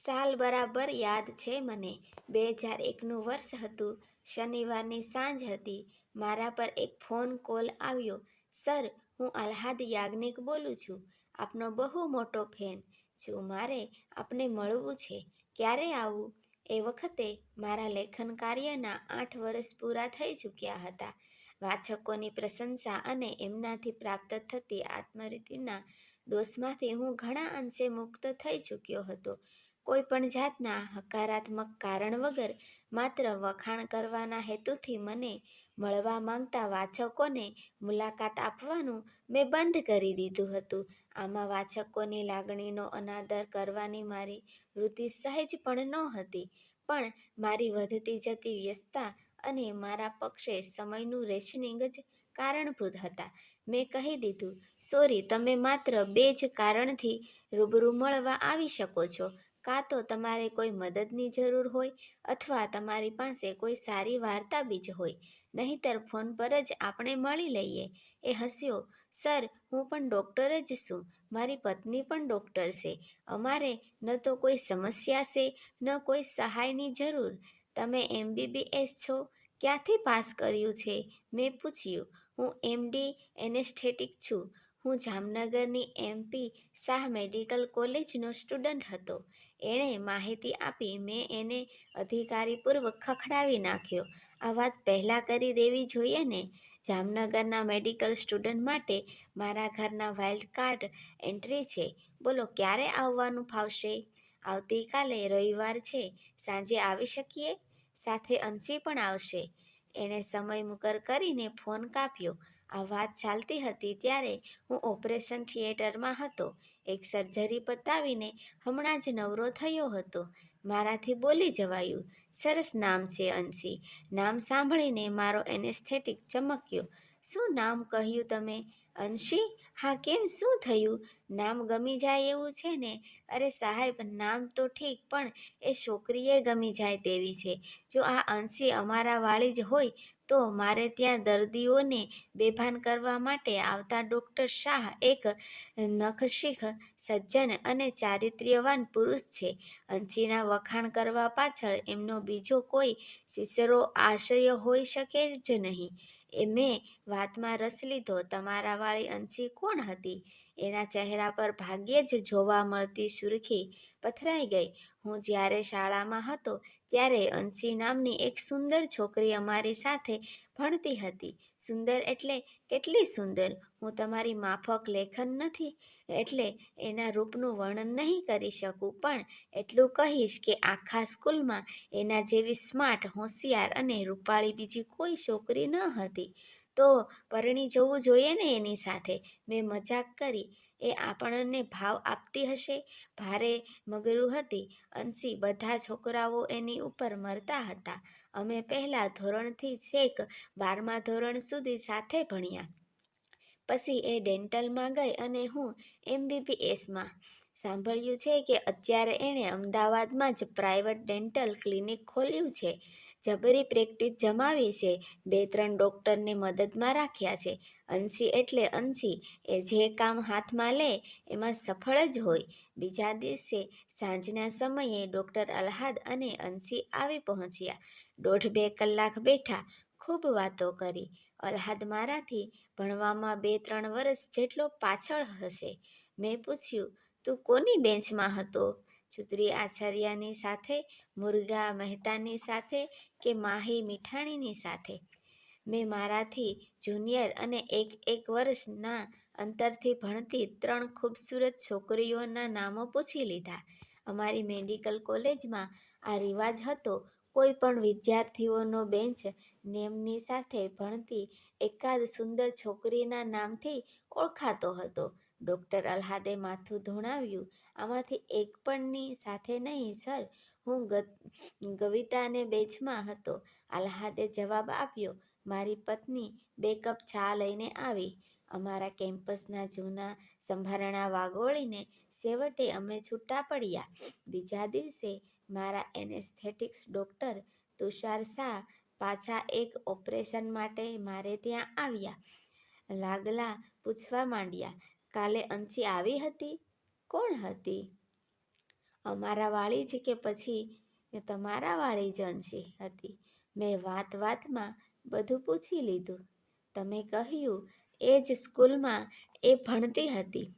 સાલ બરાબર યાદ છે મને. 2001નું વર્ષ હતું. શનિવારની સાંજ હતી. મારા પર એક ફોન કોલ આવ્યો. સર, હું આહલાદ યાજ્ઞિક બોલું છું. આપનો બહુ મોટો ફેન છું. મારે આપને મળવું છે. ક્યારે આવું? એ વખતે મારા લેખન કાર્યના 8 વર્ષ પૂરા થઈ ચૂક્યા હતા. વાચકોની પ્રશંસા અને એમનાથી પ્રાપ્ત થતી આત્મરીતિના દોષમાંથી હું ઘણા અંશે મુક્ત થઈ ચૂક્યો હતો. કોઈ પણ જાતના હકારાત્મક કારણ વગર માત્ર વખાણ કરવાના હેતુથી મને મળવા માંગતા વાચકોને મુલાકાત આપવાનું મેં બંધ કરી દીધું હતું. આમાં વાચકોની લાગણીનો અનાદર કરવાની મારી વૃત્તિ સહેજ પણ નહોતી, પણ મારી વધતી જતી વ્યસ્તતા અને મારા પક્ષે સમયનું રેશનિંગ જ કારણભૂત હતા. મેં કહી દીધું, સોરી, તમે માત્ર 2 જ કારણથી રૂબરૂ મળવા આવી શકો છો. કાં તો તમારે કોઈ મદદની જરૂર હોય અથવા તમારી પાસે કોઈ સારી વાર્તા બીજ હોય, નહીંતર ફોન પર જ આપણે મળી લઈએ. એ હસ્યો. સર, હું પણ ડૉક્ટર જ છું. મારી પત્ની પણ ડૉક્ટર છે. અમારે ન તો કોઈ સમસ્યા છે, ન કોઈ સહાયની જરૂર. તમે MBBS છો? ક્યાંથી પાસ કર્યું છે? મેં પૂછ્યું. હું MD એનેસ્થેટિક છું. હું જામનગરની MP શાહ મેડિકલ કોલેજનો સ્ટુડન્ટ હતો. એણે માહિતી આપી. મેં એને અધિકારીપૂર્વક ખખડાવી નાખ્યો. આ વાત પહેલાં કરી દેવી જોઈએ ને. જામનગરના મેડિકલ સ્ટુડન્ટ માટે મારા ઘરના વાઇલ્ડ કાર્ડ એન્ટ્રી છે. બોલો, ક્યારે આવવાનું ફાવશે? આવતીકાલે રવિવાર છે. સાંજે આવી શકીએ? સાથે અંશી પણ આવશે. એણે સમય મુકર કરીને ફોન કાપ્યો. આ વાત ચાલતી હતી ત્યારે હું ઓપરેશન થિયેટરમાં હતો. એક સર્જરી પતાવીને હમણાં જ નવરો થયો હતો. મારાથી બોલી જવાયું. સરસ નામ છે, અંશી. નામ સાંભળીને મારો એનેસ્થેટિક ચમક્યો. શું નામ કહ્યું તમે? અંશી? હા, કેમ, શું થયું? નામ ગમી જાય એવું છે ને? અરે સાહેબ, નામ તો ઠીક, પણ એ છોકરીએ ગમી જાય તેવી છે. જો આ અંશી અમારા વાળી જ હોય તો મારે ત્યાં દર્દીઓને બેભાન કરવા માટે આવતા ડૉક્ટર શાહ એક નખશીખ, સજ્જન અને ચારિત્ર્યવાન પુરુષ છે. અંશીના વખાણ કરવા પાછળ એમનો બીજો કોઈ સીસરો આશય હોઈ શકે જ નહીં. મેં વાતમાં રસ લીધો. તમારા વાળી અંશી કોણ હતી? એના ચહેરા પર ભાગ્યે જ જોવા મળતી સુરખી પથરાઈ ગઈ. હું જ્યારે શાળામાં હતો ત્યારે અંશી નામની એક સુંદર છોકરી અમારી સાથે ભણતી હતી. સુંદર એટલે કેટલી સુંદર! હું તમારી માફક લેખન નથી એટલે એના રૂપનું વર્ણન નહીં કરી શકું, પણ એટલું કહીશ કે આખા સ્કૂલમાં એના જેવી સ્માર્ટ, હોશિયાર અને રૂપાળી બીજી કોઈ છોકરી ન હતી. તો પરણી જવું જોઈએ ને એની સાથે. મેં મજાક કરી. એ આપણને ભાવ આપતી હશે. ભારે મગરું હતી અંશી. બધા છોકરાઓ એની ઉપર મરતા હતા. અમે પહેલા ધોરણથી છેક 12મા ધોરણ સુધી સાથે ભણ્યા. પછી એ ડેન્ટલમાં ગઈ અને હું MBBSમાં. સાંભળ્યું છે કે અત્યારે એણે અમદાવાદમાં જ પ્રાઇવેટ ડેન્ટલ ક્લિનિક ખોલ્યું છે. જબરી પ્રેક્ટિસ જમાવી છે. 2-3 ડૉક્ટરને મદદમાં રાખ્યા છે. અંશી એટલે અંશી. એ જે કામ હાથમાં લે એમાં સફળ જ હોય. બીજા દિવસે સાંજના સમયે ડૉક્ટર આહલાદ અને અંશી આવી પહોંચ્યા. 1.5-2 કલાક બેઠા. ખૂબ વાતો કરી. આહલાદ મારાથી ભણવામાં 2-3 વર્ષ જેટલો પાછળ હશે. મેં પૂછ્યું, તું કોની બેન્ચમાં હતો? ચુત્રી આચાર્યની સાથે, મુરગા મહેતાની સાથે કે માહી મીઠાણીની સાથે? મેં મારાથી જુનિયર અને 1 વર્ષના અંતરથી ભણતી 3 ખૂબસૂરત છોકરીઓના નામો પૂછી લીધા. અમારી મેડિકલ કોલેજમાં આ રિવાજ હતો. કોઈ પણ વિદ્યાર્થીઓનો બેન્ચ નેમની સાથે ભણતી એકાદ સુંદર છોકરીના નામથી ઓળખાતો હતો. ડૉક્ટર આહલાદે માથું ધુણાવ્યું. આમાંથી એક પણની સાથે નહીં, સર. હું ગવિતાને બેન્ચમાં હતો. આહલાદે જવાબ આપ્યો. મારી પત્ની 2 કપ ચા લઈને આવી. અમારા કેમ્પસના જૂના સંભારણા વાગોળીને છેવટે અમે છૂટા પડ્યા. બીજા દિવસે મારા એનેસ્થેટિક્સ ડૉક્ટર તુષાર શાહ પાછા એક ઓપરેશન માટે મારે ત્યાં આવ્યા. લાગલા પૂછવા માંડ્યા. કાલે અંશી આવી હતી? કોણ હતી? અમારા વાળી જ કે પછી તમારા વાળી જ અંશી હતી? મેં વાતમાં બધું પૂછી લીધું. તમે કહ્યું એ જ સ્કૂલમાં એ ભણતી હતી.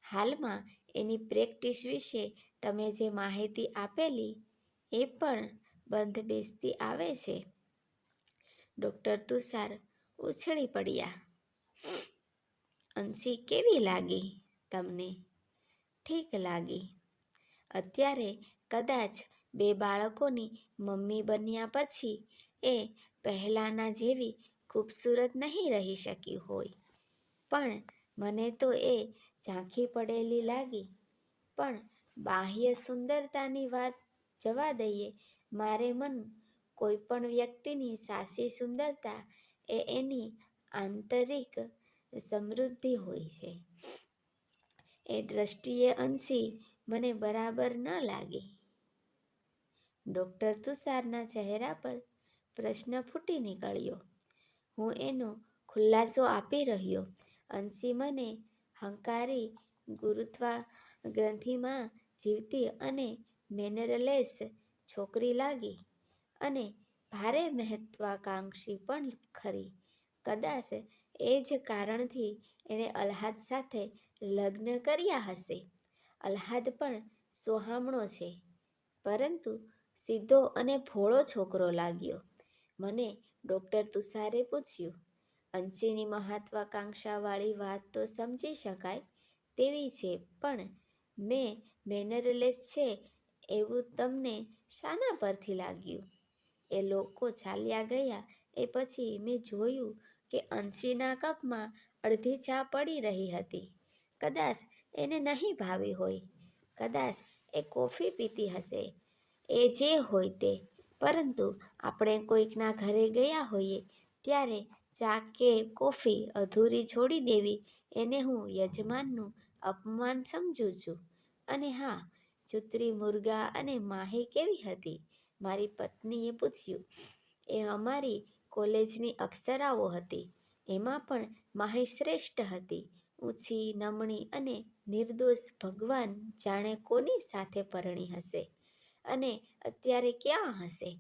હાલમાં એની પ્રેક્ટિસ વિશે તમે જે માહિતી આપેલી એ પણ બંધ બેસતી આવે છે. ડૉક્ટર તુષાર ઉછળી પડ્યા. અંશી કેવી લાગી તમને? ઠીક લાગી. અત્યારે કદાચ 2 બાળકોની મમ્મી બન્યા પછી એ પહેલાંના જેવી ખૂબસૂરત નહીં રહી શકી હોય, પણ મને તો એ ઝાંખી પડેલી લાગી. પણ બાહ્ય સુંદરતાની વાત જવા દઈએ, મારે મન કોઈ પણ વ્યક્તિની સાચી સુંદરતા એ એની આંતરિક સમૃદ્ધિ હોય છે. એ દ્રષ્ટિએ અંશી મને બરાબર ન લાગી. ડૉક્ટર તુષારના ચહેરા પર પ્રશ્ન ફૂટી નીકળ્યો. હું એનો ખુલાસો આપી રહ્યો. અંશી મને હંકારી, ગુરુત્વાગ્રંથિમાં જીવતી અને મેનરલેસ છોકરી લાગી, અને ભારે મહત્વાકાંક્ષી પણ ખરી. કદાચ એ જ કારણથી એણે આહ્લાદ સાથે લગ્ન કર્યા હશે. આહ્લાદ પણ સોહામણો છે, પરંતુ સીધો અને ભોળો છોકરો લાગ્યો. મને ડૉક્ટર તુષારે પૂછ્યું, અંશીની મહત્વાકાંક્ષાવાળી વાત તો સમજી શકાય તેવી છે, પણ મેનરલેસ છે એવું તમને શાના પરથી લાગ્યું? એ લોકો ચાલ્યા ગયા એ પછી મેં જોયું કે અંશીના કપમાં અડધી ચા પડી રહી હતી. કદાચ એને નહીં ભાવી હોય, કદાચ એ કોફી પીતી હશે. એ જે હોય તે, પરંતુ આપણે કોઈકના ઘરે ગયા હોઈએ ત્યારે ચા કે કોફી અધૂરી છોડી દેવી એને હું યજમાનનું અપમાન સમજું છું. અને હા, ચૂતરી મુરગા અને માહી કેવી હતી? મારી પત્નીએ પૂછ્યું. એ અમારી કોલેજની અપ્સરાઓ હતી. એમાં પણ માહી શ્રેષ્ઠ હતી. ઊંચી, નમણી અને નિર્દોષ. ભગવાન જાણે કોની સાથે પરણી હશે અને અત્યારે ક્યાં હશે?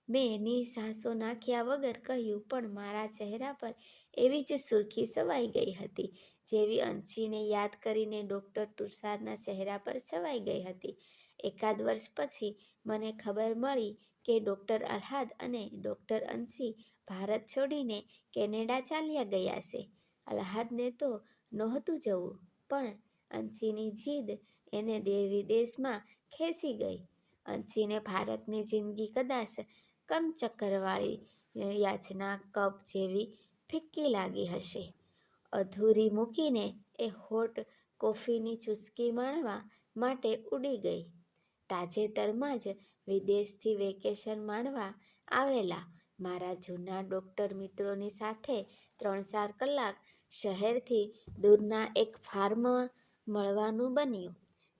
મેં નિસાસો નાખ્યા વગર કહ્યું, પણ મારા ચહેરા પર એવી જ સુરખી છવાઈ ગઈ હતી જેવી અંશીને યાદ કરીને ડૉક્ટર તુષારના ચહેરા પર છવાઈ ગઈ હતી. એકાદ વર્ષ પછી મને ખબર મળી કે ડૉક્ટર આહ્લાદ અને ડૉક્ટર અંશી ભારત છોડીને કેનેડા ચાલ્યા ગયા છે. આહ્લાદને તો નહોતું જવું, પણ અંશીની જીદ એને વિદેશમાં ખેંચી ગઈ. અંશીને ભારતની જિંદગી કદાચ કમચક્કરવાળી યાચના કપ જેવી ફિક્કી લાગી હશે. અધૂરી મૂકીને એ હોટ કોફીની ચૂસકી માણવા માટે ઉડી ગઈ. તાજેતરમાં જ વિદેશથી વેકેશન માણવા આવેલા મારા જૂના ડૉક્ટર મિત્રોની સાથે 3-4 કલાક શહેરથી દૂરના એક ફાર્મમાં મળવાનું બન્યું.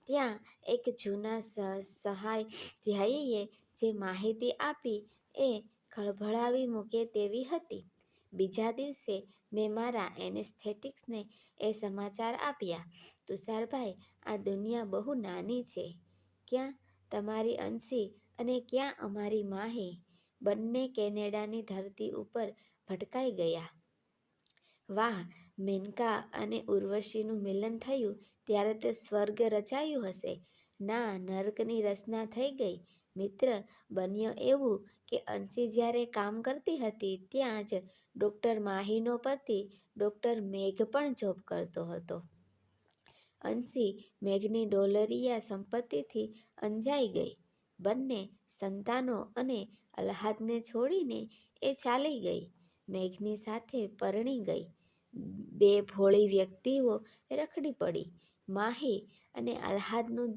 ત્યાં એક જૂના સહાધ્યાયીએ જે માહિતી આપી એ ખળભળાવી મૂકે તેવી હતી. બીજા દિવસે મેં મારા એનેસ્થેટિસ્ટને એ સમાચાર આપ્યા. તુષારભાઈ, આ દુનિયા બહુ નાની છે. ક્યાં તમારી અંશી અને ક્યાં અમારી માહી બંને કેનેડાની ધરતી ઉપર ભટકાઈ ગયા. વાહ, મેનકા અને ઉર્વશીનું મિલન થયું ત્યારે તો સ્વર્ગ રચાયું હશે. ના, નર્કની રચના થઈ ગઈ. મિત્ર, બન્યું એવું કે અંશી જ્યારે કામ કરતી હતી ત્યાં જ ડૉક્ટર માહીનો પતિ ડૉક્ટર મેઘ પણ જોબ કરતો હતો. અંશી મેઘની ડોલરિયા સંપત્તિથી અંજાઈ ગઈ. બંને સંતાનો અને આહ્લાદને છોડીને એ ચાલી ગઈ. મેઘની સાથે પરણી ગઈ. 2 ભોળી વ્યક્તિઓ રખડી પડી. માહી અને આહ્લાદનું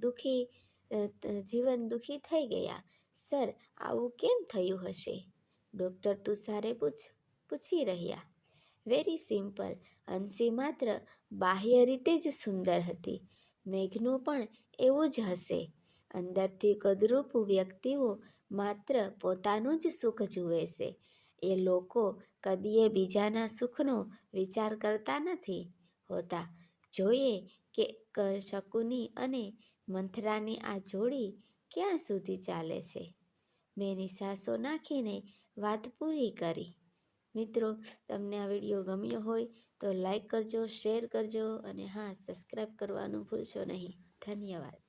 જીવન દુઃખી થઈ ગયા. સર, આવું કેમ થયું હશે? ડૉક્ટર તુષારે પૂછી રહ્યા. Very simple. અંશી માત્ર બાહ્ય રીતે જ સુંદર હતી. મેઘનું પણ એવું જ હશે. અંદરથી કદરૂપ વ્યક્તિઓ માત્ર પોતાનું જ સુખ જુએ છે. એ લોકો કદીએ બીજાના સુખનો વિચાર કરતા નથી હોતા. જોઈએ કે શકુની અને મંથરાની આ જોડી ક્યાં સુધી ચાલે છે? મેં નિસાસો નાખીને વાત પૂરી કરી. મિત્રો, તમને આ વિડીયો ગમ્યો હોય તો લાઈક કરજો, શેર કરજો અને હા, સબસ્ક્રાઈબ કરવાનું ભૂલશો નહીં. ધન્યવાદ.